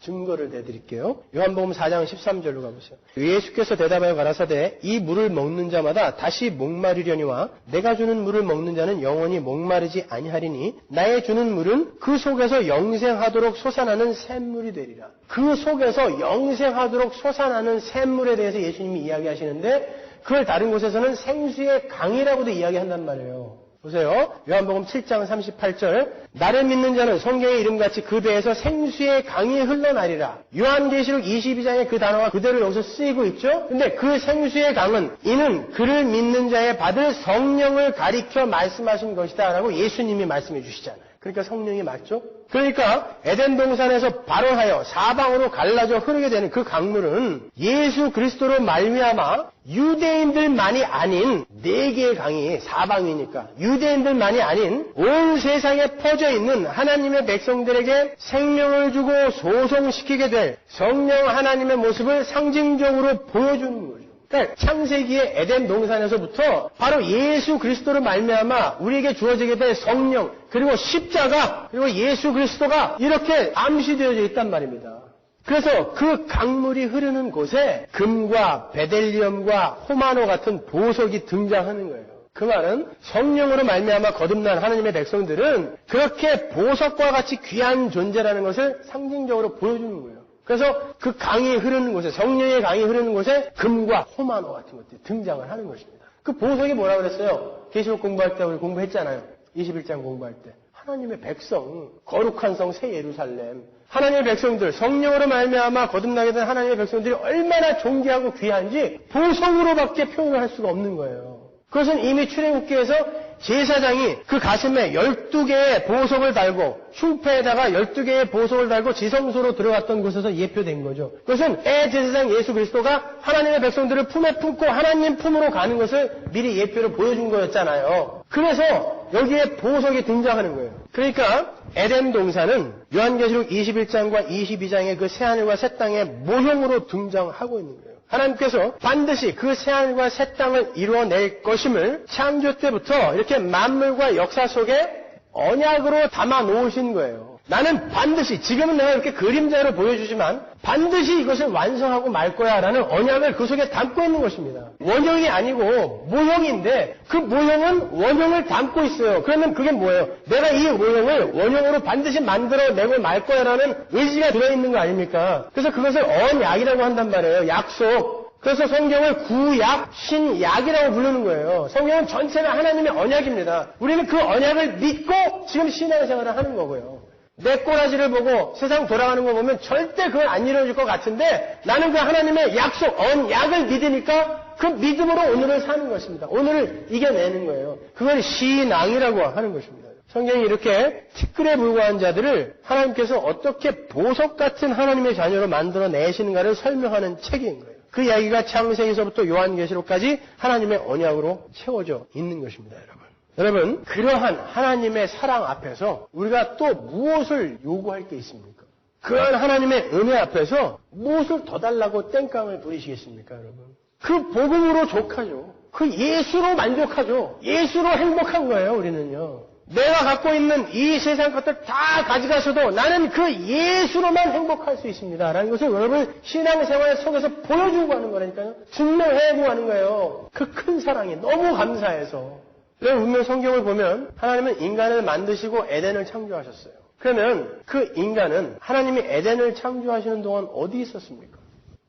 증거를 내드릴게요. 요한복음 4장 13절로 가보세요. 예수께서 대답하여 가라사대 이 물을 먹는 자마다 다시 목마르려니와 내가 주는 물을 먹는 자는 영원히 목마르지 아니하리니 나의 주는 물은 그 속에서 영생하도록 솟아나는 샘물이 되리라. 그 속에서 영생하도록 솟아나는 샘물에 대해서 예수님이 이야기하시는데 그걸 다른 곳에서는 생수의 강이라고도 이야기한단 말이에요. 보세요. 요한복음 7장 38절 나를 믿는 자는 성경의 이름같이 그 배에서 생수의 강이 흘러나리라. 요한계시록 22장의 그 단어가 그대로 여기서 쓰이고 있죠. 근데 그 생수의 강은 이는 그를 믿는 자의 받을 성령을 가리켜 말씀하신 것이다 라고 예수님이 말씀해 주시잖아요. 그러니까 성령이 맞죠? 그러니까 에덴 동산에서 발원하여 사방으로 갈라져 흐르게 되는 그 강물은 예수 그리스도로 말미암아 유대인들만이 아닌 네 개의 강이 사방이니까 유대인들만이 아닌 온 세상에 퍼져 있는 하나님의 백성들에게 생명을 주고 소성시키게 될 성령 하나님의 모습을 상징적으로 보여주는 거죠. 그러니까 창세기의 에덴 동산에서부터 바로 예수 그리스도를 말미암아 우리에게 주어지게 될 성령 그리고 십자가 그리고 예수 그리스도가 이렇게 암시되어져 있단 말입니다. 그래서 그 강물이 흐르는 곳에 금과 베델리엄과 호마노 같은 보석이 등장하는 거예요. 그 말은 성령으로 말미암아 거듭난 하나님의 백성들은 그렇게 보석과 같이 귀한 존재라는 것을 상징적으로 보여주는 거예요. 그래서 그 강이 흐르는 곳에, 성령의 강이 흐르는 곳에 금과 호마노 같은 것들이 등장을 하는 것입니다. 그 보석이 뭐라고 그랬어요? 계시록 공부할 때 우리 공부했잖아요. 21장 공부할 때. 하나님의 백성, 거룩한 성 새 예루살렘, 하나님의 백성들, 성령으로 말미암아 거듭나게 된 하나님의 백성들이 얼마나 존귀하고 귀한지 보석으로밖에 표현을 할 수가 없는 거예요. 그것은 이미 출애굽기에서 제사장이 그 가슴에 12개의 보석을 달고 흉패에다가 12개의 보석을 달고 지성소로 들어갔던 곳에서 예표된 거죠. 그것은 대제사장 예수 그리스도가 하나님의 백성들을 품에 품고 하나님 품으로 가는 것을 미리 예표로 보여준 거였잖아요. 그래서 여기에 보석이 등장하는 거예요. 그러니까 에덴 동산은 요한계시록 21장과 22장의 그 새하늘과 새 땅의 모형으로 등장하고 있는 거예요. 하나님께서 반드시 그 새하늘과 새 땅을 이루어낼 것임을 창조 때부터 이렇게 만물과 역사 속에 언약으로 담아 놓으신 거예요. 나는 반드시, 지금은 내가 이렇게 그림자로 보여주지만 반드시 이것을 완성하고 말 거야 라는 언약을 그 속에 담고 있는 것입니다. 원형이 아니고 모형인데 그 모형은 원형을 담고 있어요. 그러면 그게 뭐예요? 내가 이 모형을 원형으로 반드시 만들어내고 말 거야 라는 의지가 들어있는 거 아닙니까? 그래서 그것을 언약이라고 한단 말이에요. 약속. 그래서 성경을 구약, 신약이라고 부르는 거예요. 성경은 전체가 하나님의 언약입니다. 우리는 그 언약을 믿고 지금 신앙생활을 하는 거고요. 내 꼬라지를 보고 세상 돌아가는 거 보면 절대 그건 안 이루어질 것 같은데 나는 그 하나님의 약속, 언약을 믿으니까 그 믿음으로 오늘을 사는 것입니다. 오늘을 이겨내는 거예요. 그걸 신앙이라고 하는 것입니다. 성경이 이렇게 티끌에 불과한 자들을 하나님께서 어떻게 보석 같은 하나님의 자녀로 만들어내시는가를 설명하는 책인 거예요. 그 이야기가 창세기서부터 요한계시록까지 하나님의 언약으로 채워져 있는 것입니다, 여러분. 여러분, 그러한 하나님의 사랑 앞에서 우리가 또 무엇을 요구할 게 있습니까? 그러한 하나님의 은혜 앞에서 무엇을 더 달라고 땡깡을 부리시겠습니까, 여러분? 그 복음으로 족하죠. 그 예수로 만족하죠. 예수로 행복한 거예요, 우리는요. 내가 갖고 있는 이 세상 것들 다 가져가셔도 나는 그 예수로만 행복할 수 있습니다. 라는 것을 여러분 신앙생활 속에서 보여주고 하는 거라니까요. 증명해주고 하는 거예요. 그 큰 사랑이 너무 감사해서. 여러분 분명 성경을 보면 하나님은 인간을 만드시고 에덴을 창조하셨어요. 그러면 그 인간은 하나님이 에덴을 창조하시는 동안 어디 있었습니까?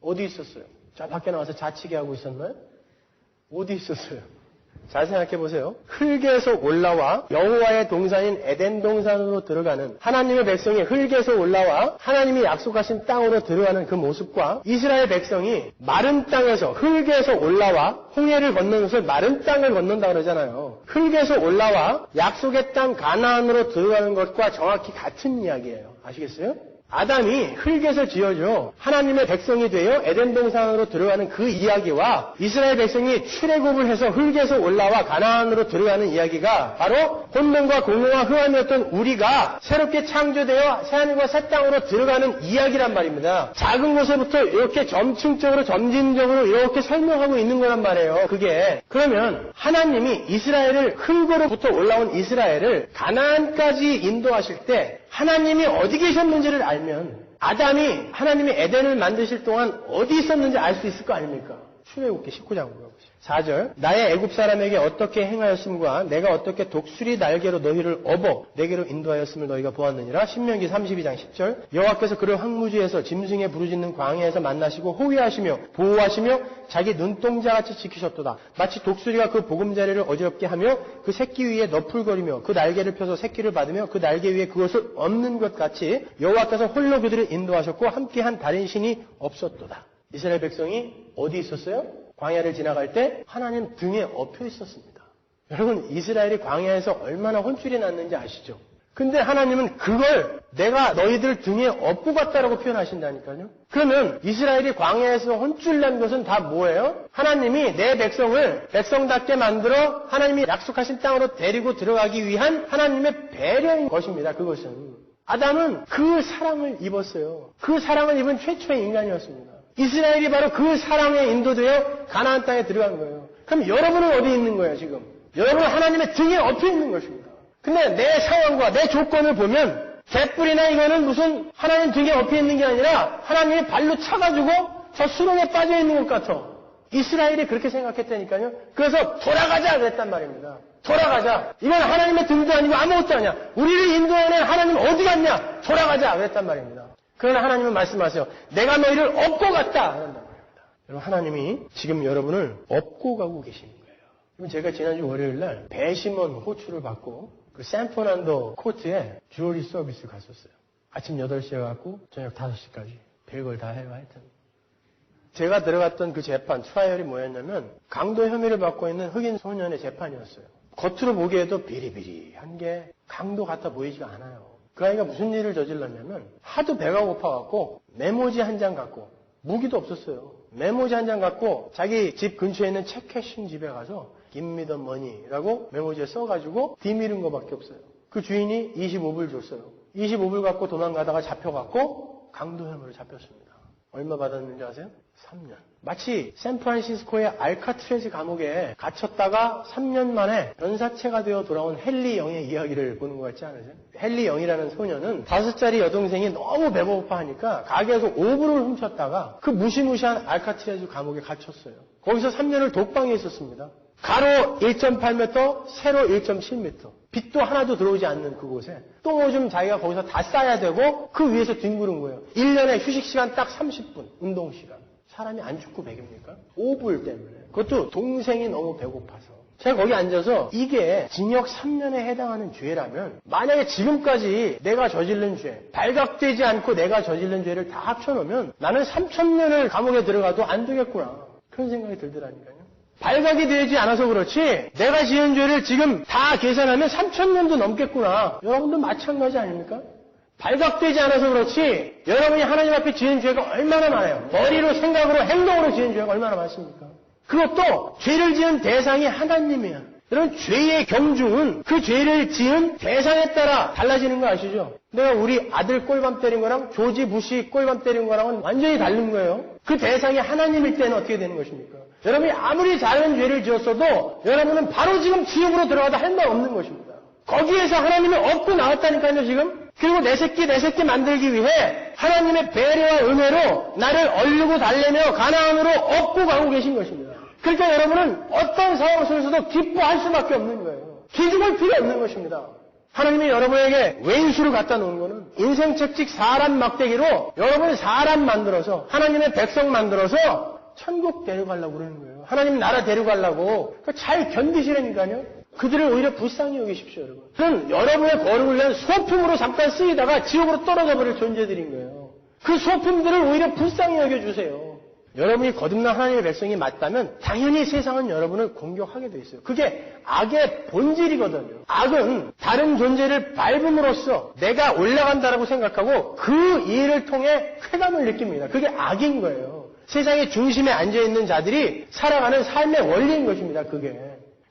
어디 있었어요? 저 밖에 나와서 자치게 하고 있었나요? 어디 있었어요? 잘 생각해 보세요. 흙에서 올라와 여호와의 동산인 에덴 동산으로 들어가는 하나님의 백성이 흙에서 올라와 하나님이 약속하신 땅으로 들어가는 그 모습과 이스라엘 백성이 마른 땅에서 흙에서 올라와 홍해를 건너는 것을 마른 땅을 건넌다 그러잖아요. 흙에서 올라와 약속의 땅 가나안으로 들어가는 것과 정확히 같은 이야기예요. 아시겠어요? 아담이 흙에서 지어져 하나님의 백성이 되어 에덴 동산으로 들어가는 그 이야기와 이스라엘 백성이 출애굽을 해서 흙에서 올라와 가나안으로 들어가는 이야기가 바로 혼돈과 공허와 흑암이었던 우리가 새롭게 창조되어 새하늘과 새 땅으로 들어가는 이야기란 말입니다. 작은 것에부터 이렇게 점층적으로 점진적으로 이렇게 설명하고 있는 거란 말이에요. 그게 그러면 하나님이 이스라엘을 흙으로부터 올라온 이스라엘을 가나안까지 인도하실 때 하나님이 어디 계셨는지를 알면 아담이 하나님이 에덴을 만드실 동안 어디 있었는지 알 수 있을 거 아닙니까? 출애굽기 19장 보세요. 4절 나의 애굽 사람에게 어떻게 행하였음과 내가 어떻게 독수리 날개로 너희를 업어 내게로 인도하였음을 너희가 보았느니라. 신명기 32장 10절 여호와께서 그를 황무지에서 짐승에 부르짖는 광야에서 만나시고 호위하시며 보호하시며 자기 눈동자같이 지키셨도다. 마치 독수리가 그 보금자리를 어지럽게 하며 그 새끼 위에 너풀거리며 그 날개를 펴서 새끼를 받으며 그 날개 위에 그것을 엎는 것 같이 여호와께서 홀로 그들을 인도하셨고 함께한 다른 신이 없었도다. 이스라엘 백성이 어디 있었어요? 광야를 지나갈 때 하나님 등에 엎여 있었습니다. 여러분 이스라엘이 광야에서 얼마나 혼쭐이 났는지 아시죠? 근데 하나님은 그걸 내가 너희들 등에 업고 갔다라고 표현하신다니까요. 그러면 이스라엘이 광야에서 혼쭐 난 것은 다 뭐예요? 하나님이 내 백성을 백성답게 만들어 하나님이 약속하신 땅으로 데리고 들어가기 위한 하나님의 배려인 것입니다. 그것은 아담은 그 사랑을 입었어요. 그 사랑을 입은 최초의 인간이었습니다. 이스라엘이 바로 그 사랑에 인도되어 가나안 땅에 들어간 거예요. 그럼 여러분은 어디 있는 거예요, 지금? 여러분은 하나님의 등에 엎여 있는 것입니다. 근데 내 상황과 내 조건을 보면 개뿔이나 이거는 무슨 하나님 등에 엎여 있는 게 아니라 하나님의 발로 차가지고 저 수렁에 빠져 있는 것 같아. 이스라엘이 그렇게 생각했다니까요. 그래서 돌아가자 그랬단 말입니다. 돌아가자. 이건 하나님의 등도 아니고 아무것도 아니야. 우리를 인도하는 하나님 어디 갔냐? 돌아가자 그랬단 말입니다. 그러나 하나님은 말씀하세요. 내가 너희를 업고 갔다. 한단 말입니다. 여러분, 하나님이 지금 여러분을 업고 가고 계시는 거예요. 제가 지난주 월요일 날 배심원 호출을 받고 그 샌퍼난도 코트에 주어리 서비스 갔었어요. 아침 8시에 갔고 저녁 5시까지. 별걸 다 해요, 하여튼. 제가 들어갔던 그 재판, 트라이얼이 뭐였냐면 강도 혐의를 받고 있는 흑인 소년의 재판이었어요. 겉으로 보기에도 비리비리한 게 강도 같아 보이지가 않아요. 그 아이가 무슨 일을 저질렀냐면 하도 배가 고파갖고 메모지 한 장 갖고 무기도 없었어요. 메모지 한 장 갖고 자기 집 근처에 있는 체크캐싱 집에 가서 Give me the money라고 메모지에 써가지고 뒤미는 거밖에 없어요. 그 주인이 25불 줬어요. 25불 갖고 도망가다가 잡혀갖고 강도 혐의로 잡혔습니다. 얼마 받았는지 아세요? 3년. 마치 샌프란시스코의 알카트레즈 감옥에 갇혔다가 3년 만에 변사체가 되어 돌아온 헨리 영의 이야기를 보는 것 같지 않으세요? 헨리 영이라는 소녀는 5살짜리 여동생이 너무 배고파하니까 가게에서 5불을 훔쳤다가 그 무시무시한 알카트레즈 감옥에 갇혔어요. 거기서 3년을 독방에 있었습니다. 가로 1.8m, 세로 1.7m. 빛도 하나도 들어오지 않는 그곳에 똥오줌 자기가 거기서 다 싸야 되고 그 위에서 뒹구른 거예요. 1년에 휴식시간 딱 30분, 운동시간. 사람이 안 죽고 배깁니까? 5불 때문에. 그것도 동생이 너무 배고파서. 제가 거기 앉아서 이게 징역 3년에 해당하는 죄라면 만약에 지금까지 내가 저지른 죄, 발각되지 않고 내가 저지른 죄를 다 합쳐놓으면 나는 3,000년을 감옥에 들어가도 안 되겠구나. 그런 생각이 들더라니까요. 발각이 되지 않아서 그렇지 내가 지은 죄를 지금 다 계산하면 3,000년도 넘겠구나. 여러분도 마찬가지 아닙니까? 발각되지 않아서 그렇지 여러분이 하나님 앞에 지은 죄가 얼마나 많아요. 머리로 생각으로 행동으로 지은 죄가 얼마나 많습니까? 그것도 죄를 지은 대상이 하나님이야. 여러분 죄의 경중은 그 죄를 지은 대상에 따라 달라지는 거 아시죠? 내가 우리 아들 꼴밤 때린 거랑 조지 부시 꼴밤 때린 거랑은 완전히 다른 거예요. 그 대상이 하나님일 때는 어떻게 되는 것입니까? 여러분이 아무리 작은 죄를 지었어도 여러분은 바로 지금 지옥으로 들어가도 할 말 없는 것입니다. 거기에서 하나님이 업고 나왔다니까요, 지금. 그리고 내 새끼 만들기 위해 하나님의 배려와 은혜로 나를 얼르고 달래며 가나안으로 업고 가고 계신 것입니다. 그러니까 여러분은 어떤 상황 속에서도 기뻐할 수밖에 없는 거예요. 기죽을 필요 없는 것입니다. 하나님이 여러분에게 왼수를 갖다 놓은 거는 인생 책찍 사람 막대기로 여러분이 사람 만들어서 하나님의 백성 만들어서 천국 데려가려고 그러는 거예요. 하나님 나라 데려가려고. 잘 견디시라니까요. 그들을 오히려 불쌍히 여기십시오, 여러분. 그건 여러분의 거룩을 위한 소품으로 잠깐 쓰이다가 지옥으로 떨어져 버릴 존재들인 거예요. 그 소품들을 오히려 불쌍히 여겨주세요. 여러분이 거듭난 하나님의 백성이 맞다면 당연히 세상은 여러분을 공격하게 돼 있어요. 그게 악의 본질이거든요. 악은 다른 존재를 밟음으로써 내가 올라간다라고 생각하고 그 일을 통해 쾌감을 느낍니다. 그게 악인 거예요. 세상의 중심에 앉아있는 자들이 살아가는 삶의 원리인 것입니다. 그게.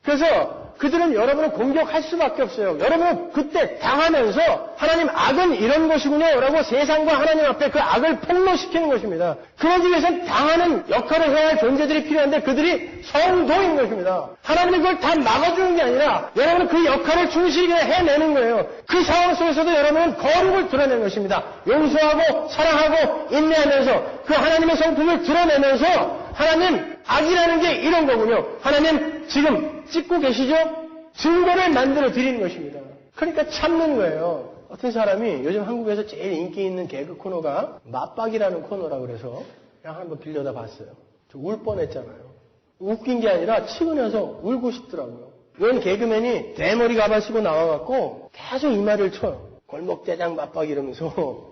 그래서 그들은 여러분을 공격할 수밖에 없어요. 여러분은 그때 당하면서 하나님 악은 이런 것이군요 라고 세상과 하나님 앞에 그 악을 폭로시키는 것입니다. 그러기 위해서는 당하는 역할을 해야 할 존재들이 필요한데 그들이 성도인 것입니다. 하나님이 그걸 다 막아주는 게 아니라 여러분은 그 역할을 충실히 해내는 거예요. 그 상황 속에서도 여러분은 거룩을 드러내는 것입니다. 용서하고 사랑하고 인내하면서 그 하나님의 성품을 드러내면서 하나님 악이라는 게 이런 거군요. 하나님 지금 찍고 계시죠? 증거를 만들어 드리는 것입니다. 그러니까 참는 거예요. 어떤 사람이 요즘 한국에서 제일 인기 있는 개그 코너가 맞박이라는 코너라고 그래서 그냥 한번 빌려다 봤어요. 저 울 뻔했잖아요. 웃긴 게 아니라 치고나서 울고 싶더라고요. 이런 개그맨이 대머리 가발 쓰고 나와갖고 계속 이 말을 쳐요. 골목대장 맞박 이러면서.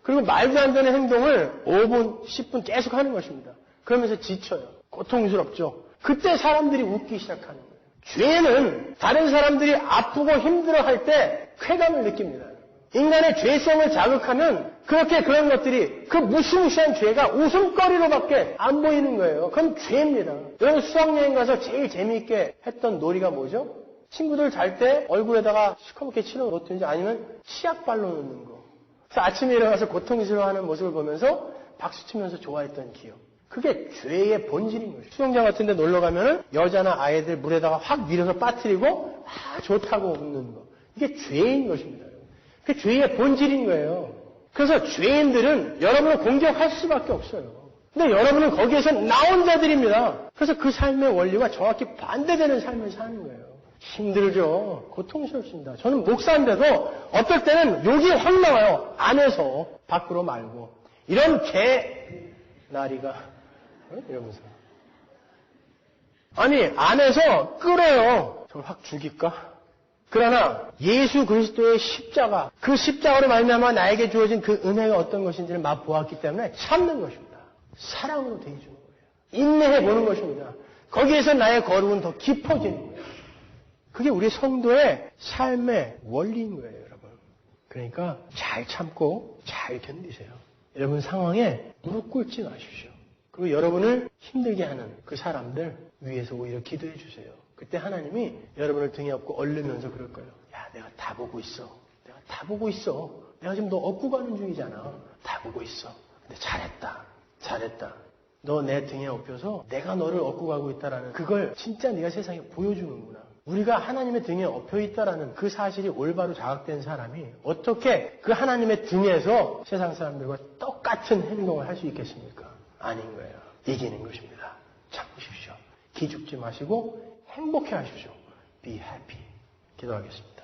그리고 말도 안 되는 행동을 5분, 10분 계속 하는 것입니다. 그러면서 지쳐요. 고통스럽죠. 그때 사람들이 웃기 시작하는 거예요. 죄는 다른 사람들이 아프고 힘들어할 때 쾌감을 느낍니다. 인간의 죄성을 자극하면 그렇게 그런 것들이 그 무시무시한 죄가 웃음거리로밖에 안 보이는 거예요. 그건 죄입니다. 여러분 수학여행 가서 제일 재미있게 했던 놀이가 뭐죠? 친구들 잘 때 얼굴에다가 시커멓게 칠을 놓든지 아니면 치약 발로 넣는 거. 그래서 아침에 일어나서 고통스러워하는 모습을 보면서 박수치면서 좋아했던 기억. 그게 죄의 본질인 거죠. 수영장 같은 데 놀러 가면은 여자나 아이들 물에다가 확 밀어서 빠뜨리고 좋다고 웃는 거. 이게 죄인 것입니다. 그게 죄의 본질인 거예요. 그래서 죄인들은 여러분을 공격할 수밖에 없어요. 근데 여러분은 거기에서 나온 자들입니다. 그래서 그 삶의 원리와 정확히 반대되는 삶을 사는 거예요. 힘들죠. 고통스럽습니다. 저는 목사인데도 어떨 때는 욕이 확 나와요. 안에서 밖으로 말고. 이런 개나리가 이러면서. 아니 안에서 끓어요. 저걸 확 죽일까? 그러나 예수 그리스도의 십자가, 그 십자가로 말미암아 나에게 주어진 그 은혜가 어떤 것인지를 맛보았기 때문에 참는 것입니다. 사랑으로 대해주는 거예요. 인내해보는 것입니다. 거기에서 나의 거룩은 더 깊어지는 거예요. 그게 우리 성도의 삶의 원리인 거예요, 여러분. 그러니까 잘 참고 잘 견디세요. 여러분 상황에 무릎 꿇지 마십시오. 그리고 여러분을 힘들게 하는 그 사람들 위해서 오히려 기도해 주세요. 그때 하나님이 여러분을 등에 업고 얼르면서 그럴 거예요. 야, 내가 다 보고 있어. 내가 다 보고 있어. 내가 지금 너 업고 가는 중이잖아. 다 보고 있어. 근데 잘했다. 잘했다. 너 내 등에 업혀서 내가 너를 업고 가고 있다라는 그걸 진짜 네가 세상에 보여주는구나. 우리가 하나님의 등에 업혀 있다라는 그 사실이 올바로 자각된 사람이 어떻게 그 하나님의 등에서 세상 사람들과 똑같은 행동을 할 수 있겠습니까? 아닌 거예요. 이기는 것입니다. 참으십시오. 기죽지 마시고 행복해 하십시오. Be happy. 기도하겠습니다.